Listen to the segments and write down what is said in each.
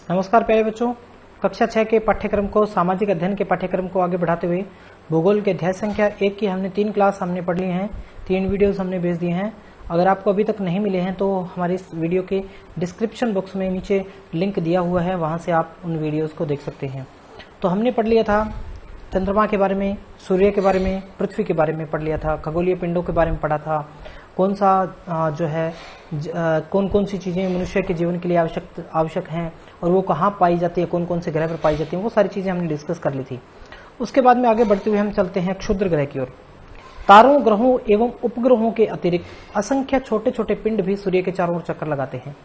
नमस्कार प्यारे बच्चों, कक्षा 6 के पाठ्यक्रम को सामाजिक अध्ययन के पाठ्यक्रम को आगे बढ़ाते हुए भूगोल के अध्याय संख्या 1 की हमने 3 क्लास हमने पढ़ ली हैं। 3 वीडियोस हमने भेज दिए हैं। अगर आपको अभी तक नहीं मिले हैं तो हमारी इस वीडियो के डिस्क्रिप्शन बॉक्स में नीचे लिंक दिया हुआ है, वहां से आप उन वीडियोस को देख सकते हैं। तो हमने पढ़ लिया था चंद्रमा के बारे में, सूर्य के बारे में, पृथ्वी के बारे में पढ़ लिया था, खगोलीय पिंडों के बारे में पढ़ा था, कौन सा जो है कौन कौन सी चीज़ें मनुष्य के जीवन के लिए आवश्यक हैं और वो कहाँ पाई जाती है, कौन कौन से ग्रह पर पाई जाती हैं, वो सारी चीज़ें हमने डिस्कस कर ली थी। उसके बाद में आगे बढ़ते हुए हम चलते हैं क्षुद्र ग्रह की ओर। तारों, ग्रहों एवं उपग्रहों के अतिरिक्त असंख्य छोटे छोटे पिंड भी सूर्य के चारों ओर चक्कर लगाते हैं।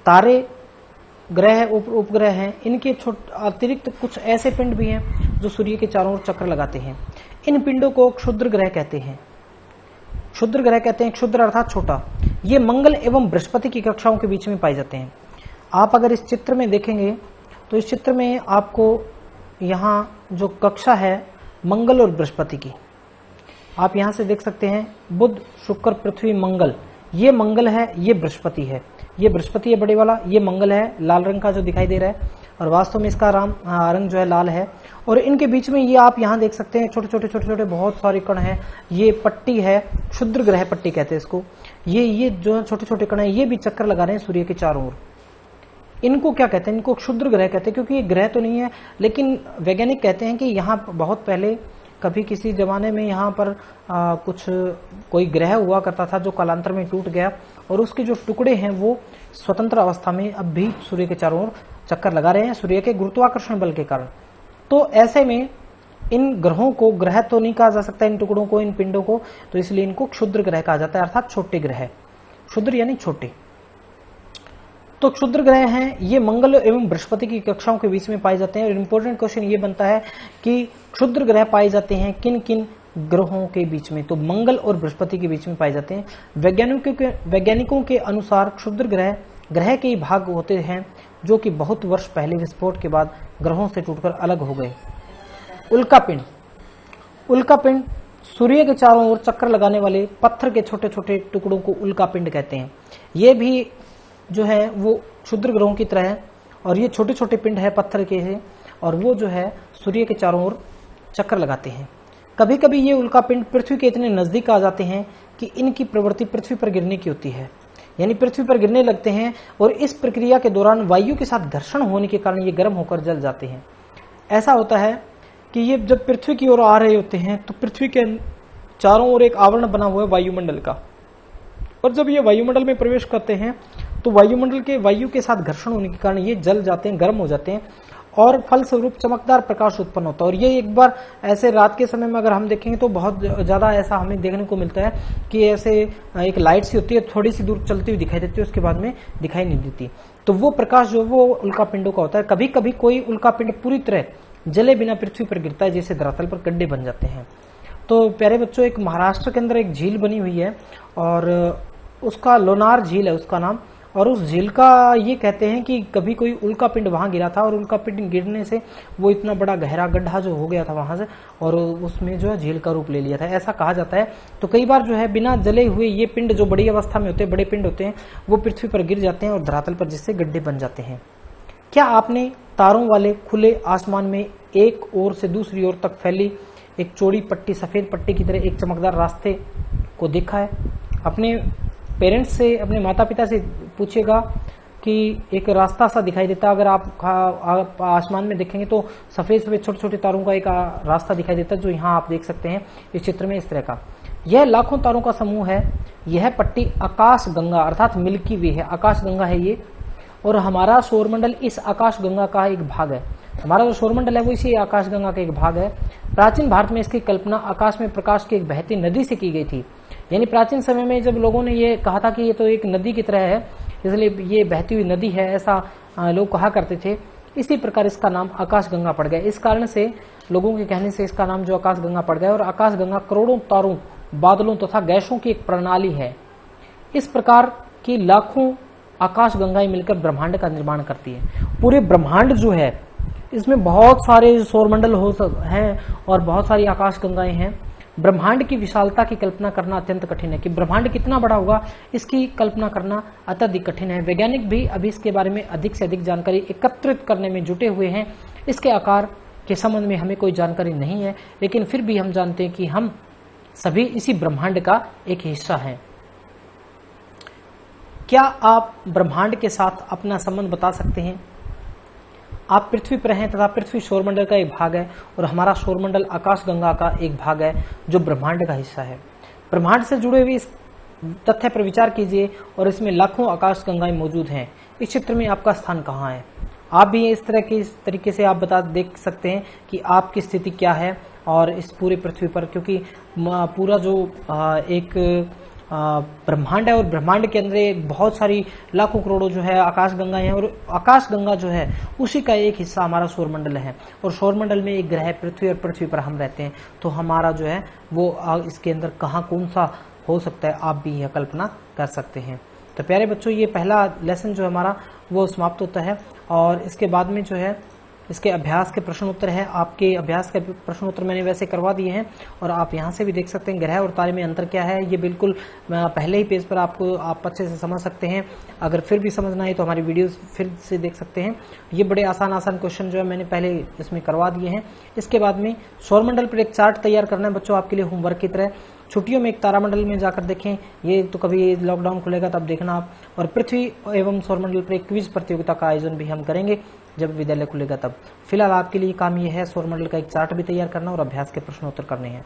तारे, ग्रह, उपग्रह हैं, इनके अतिरिक्त कुछ ऐसे पिंड भी हैं जो सूर्य के चारों ओर चक्कर लगाते हैं। इन पिंडों को क्षुद्र ग्रह कहते हैं। क्षुद्र ग्रह कहते हैं, क्षुद्र अर्थात छोटा। ये मंगल एवं बृहस्पति की कक्षाओं के बीच में पाए जाते हैं। आप अगर इस चित्र में देखेंगे तो इस चित्र में आपको यहाँ जो कक्षा है मंगल और बृहस्पति की, आप यहाँ से देख सकते हैं बुध, शुक्र, पृथ्वी, मंगल। ये मंगल है, ये बृहस्पति है, ये बृहस्पति है बड़े वाला, ये मंगल है लाल रंग का जो दिखाई दे रहा है, और वास्तव में इसका रंग जो है लाल है। और इनके बीच में ये आप यहाँ देख सकते हैं छोटे छोटे बहुत सारे कण हैं। ये पट्टी है, क्षुद्र ग्रह पट्टी कहते हैं इसको। ये जो छोटे छोटे कण हैं ये भी चक्कर लगा रहे हैं सूर्य के चारों ओर। इनको क्या कहते हैं? इनको क्षुद्र ग्रह कहते हैं, क्योंकि ये ग्रह तो नहीं है, लेकिन वैज्ञानिक कहते हैं कि यहाँ बहुत पहले कभी किसी जमाने में यहाँ पर कोई ग्रह हुआ करता था जो कालांतर में टूट गया, और उसके जो टुकड़े हैं वो स्वतंत्र अवस्था में अब भी सूर्य के चारों ओर चक्कर लगा रहे हैं सूर्य के गुरुत्वाकर्षण बल के कारण। तो ऐसे में इन ग्रहों को ग्रह तो नहीं कहा जा सकता, इन टुकड़ों को, इन पिंडों को, तो इसलिए इनको क्षुद्र ग्रह कहा जाता है, अर्थात छोटे ग्रह। क्षुद्र यानी छोटे। तो क्षुद्र ग्रह हैं, ये मंगल एवं बृहस्पति की कक्षाओं के बीच में पाए जाते हैं। और इंपॉर्टेंट क्वेश्चन ये बनता है कि क्षुद्र ग्रह पाए जाते हैं किन किन ग्रहों के बीच में? तो मंगल और बृहस्पति के बीच में पाए जाते हैं। वैज्ञानिकों के अनुसार क्षुद्र ग्रह के ही भाग होते हैं जो कि बहुत वर्ष पहले विस्फोट के बाद ग्रहों से टूटकर अलग हो गए। उल्कापिंड, उल्कापिंड सूर्य के चारों ओर चक्कर लगाने वाले पत्थर के छोटे छोटे टुकड़ों को उल्कापिंड कहते हैं। ये भी जो है वो क्षुद्र ग्रहों की तरह है, और ये छोटे छोटे पिंड है पत्थर के हैं, और वो जो है सूर्य के चारों ओर चक्कर लगाते हैं। कभी कभी ये उल्कापिंड पृथ्वी के इतने नजदीक आ जाते हैं कि इनकी प्रवृत्ति पृथ्वी पर गिरने की होती है, यानी पृथ्वी पर गिरने लगते हैं, और इस प्रक्रिया के दौरान वायु के साथ घर्षण होने के कारण ये गर्म होकर जल जाते हैं। ऐसा होता है कि ये जब पृथ्वी की ओर आ रहे होते हैं तो पृथ्वी के चारों ओर एक आवरण बना हुआ है वायुमंडल का, और जब ये वायुमंडल में प्रवेश करते हैं तो वायुमंडल के वायु के साथ घर्षण होने के कारण ये जल जाते हैं, गर्म हो जाते हैं, और फलस्वरूप चमकदार प्रकाश उत्पन्न होता है। और ये एक बार ऐसे रात के समय में अगर हम देखेंगे तो बहुत ज्यादा ऐसा हमें देखने को मिलता है कि ऐसे एक लाइट सी होती है, थोड़ी सी दूर चलती हुई दिखाई देती है, उसके बाद में दिखाई नहीं देती। तो वो प्रकाश जो वो उल्कापिंडों का होता है। कभी कभी कोई उल्कापिंड पूरी तरह जले बिना पृथ्वी पर गिरता है, जैसे धरातल पर गड्ढे बन जाते हैं। तो प्यारे बच्चों, एक महाराष्ट्र के अंदर एक झील बनी हुई है, और उसका लोनार झील है उसका नाम, और उस झील का ये कहते हैं कि कभी कोई उल्कापिंड वहां गिरा था, और उल्कापिंड गिरने से वो इतना बड़ा गहरा गड्ढा जो हो गया था वहां से, और उसमें जो है झील का रूप ले लिया था, ऐसा कहा जाता है। तो कई बार जो है बिना जले हुए ये पिंड जो बड़ी अवस्था में होते हैं, बड़े पिंड होते हैं, वो पृथ्वी पर गिर जाते हैं और धरातल पर जिससे गड्ढे बन जाते हैं। क्या आपने तारों वाले खुले आसमान में एक ओर से दूसरी ओर तक फैली एक चौड़ी पट्टी, सफेद पट्टी की तरह एक चमकदार रास्ते को देखा है? अपने पेरेंट्स से, अपने माता पिता से पूछेगा कि एक रास्ता सा दिखाई देता, अगर आप आसमान में देखेंगे तो सफेद सफेद छोटे छोटे तारों का एक रास्ता दिखाई देता है, जो यहाँ आप देख सकते हैं इस चित्र में इस तरह का। यह लाखों तारों का समूह है। यह पट्टी आकाश गंगा अर्थात मिल्की वे है, आकाश गंगा है ये, और हमारा सौरमंडल इस आकाश गंगा का एक भाग है। हमारा जो सौरमंडल है वो इसी आकाश गंगा का एक भाग है। प्राचीन भारत में इसकी कल्पना आकाश में प्रकाश की एक बहती नदी से की गई थी। यानी प्राचीन समय में जब लोगों ने ये कहा था कि ये तो एक नदी की तरह है, इसलिए ये बहती हुई नदी है, ऐसा लोग कहा करते थे। इसी प्रकार इसका नाम आकाश गंगा पड़ गया। इस कारण से लोगों के कहने से इसका नाम जो आकाश गंगा पड़ गया। और आकाश गंगा करोड़ों तारों, बादलों तथा गैसों की एक प्रणाली है। इस प्रकार की लाखों आकाश गंगाएं मिलकर ब्रह्मांड का निर्माण करती है। पूरे ब्रह्मांड जो है इसमें बहुत सारे सौरमंडल हैं और बहुत सारी आकाश गंगाएं हैं। ब्रह्मांड की विशालता की कल्पना करना अत्यंत कठिन है कि ब्रह्मांड कितना बड़ा होगा, इसकी कल्पना करना अत्यधिक कठिन है। वैज्ञानिक भी अभी इसके बारे में अधिक से अधिक जानकारी एकत्रित करने में जुटे हुए हैं। इसके आकार के संबंध में हमें कोई जानकारी नहीं है, लेकिन फिर भी हम जानते हैं कि हम सभी इसी ब्रह्मांड का एक हिस्सा हैं। क्या आप ब्रह्मांड के साथ अपना संबंध बता सकते हैं? आप पृथ्वी पर हैं तथा पृथ्वी सौरमंडल का एक भाग है और हमारा सौरमंडल आकाशगंगा का एक भाग है जो ब्रह्मांड का हिस्सा है। ब्रह्मांड से जुड़े हुए इस तथ्य पर विचार कीजिए और इसमें लाखों आकाशगंगाएं मौजूद हैं। इस चित्र में आपका स्थान कहाँ है? आप भी इस तरीके से आप देख सकते हैं कि आपकी स्थिति क्या है और इस पूरे पृथ्वी पर, क्योंकि पूरा जो एक ब्रह्मांड है और ब्रह्मांड के अंदर बहुत सारी लाखों करोड़ों जो है आकाशगंगाएं हैं और आकाशगंगा जो है उसी का एक हिस्सा हमारा सौरमंडल है और सौरमंडल में एक ग्रह पृथ्वी और पृथ्वी पर हम रहते हैं। तो हमारा जो है वो इसके अंदर कहाँ कौन सा हो सकता है, आप भी यह कल्पना कर सकते हैं। तो प्यारे बच्चों, ये पहला लेसन जो हमारा वो समाप्त होता है और इसके बाद में जो है इसके अभ्यास के प्रश्न उत्तर है। आपके अभ्यास के प्रश्न उत्तर मैंने वैसे करवा दिए हैं और आप यहाँ से भी देख सकते हैं ग्रह और तारे में अंतर क्या है। ये बिल्कुल पहले ही पेज पर आपको आप अच्छे से समझ सकते हैं। अगर फिर भी समझना है तो हमारी वीडियोस फिर से देख सकते हैं। ये बड़े आसान क्वेश्चन जो है मैंने पहले इसमें करवा दिए हैं। इसके बाद में सौरमंडल पर एक चार्ट तैयार करना है बच्चों, आपके लिए होमवर्क की तरह। छुट्टियों में एक तारामंडल में जाकर देखें, ये तो कभी लॉकडाउन खुलेगा तब देखना आप। और पृथ्वी एवं सौरमंडल पर एक क्विज प्रतियोगिता का आयोजन भी हम करेंगे जब विद्यालय खुलेगा तब। फिलहाल आपके लिए काम ये है सौरमंडल का एक चार्ट भी तैयार करना और अभ्यास के प्रश्न उत्तर करने हैं।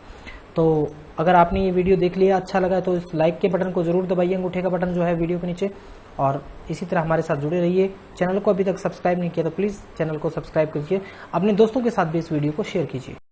तो अगर आपने ये वीडियो देख लिया, अच्छा लगा तो इस लाइक के बटन को जरूर दबाइए, अंगूठे का बटन जो है वीडियो के नीचे, और इसी तरह हमारे साथ जुड़े रहिए। चैनल को अभी तक सब्सक्राइब नहीं किया तो प्लीज़ चैनल को सब्सक्राइब कीजिए। अपने दोस्तों के साथ भी इस वीडियो को शेयर कीजिए।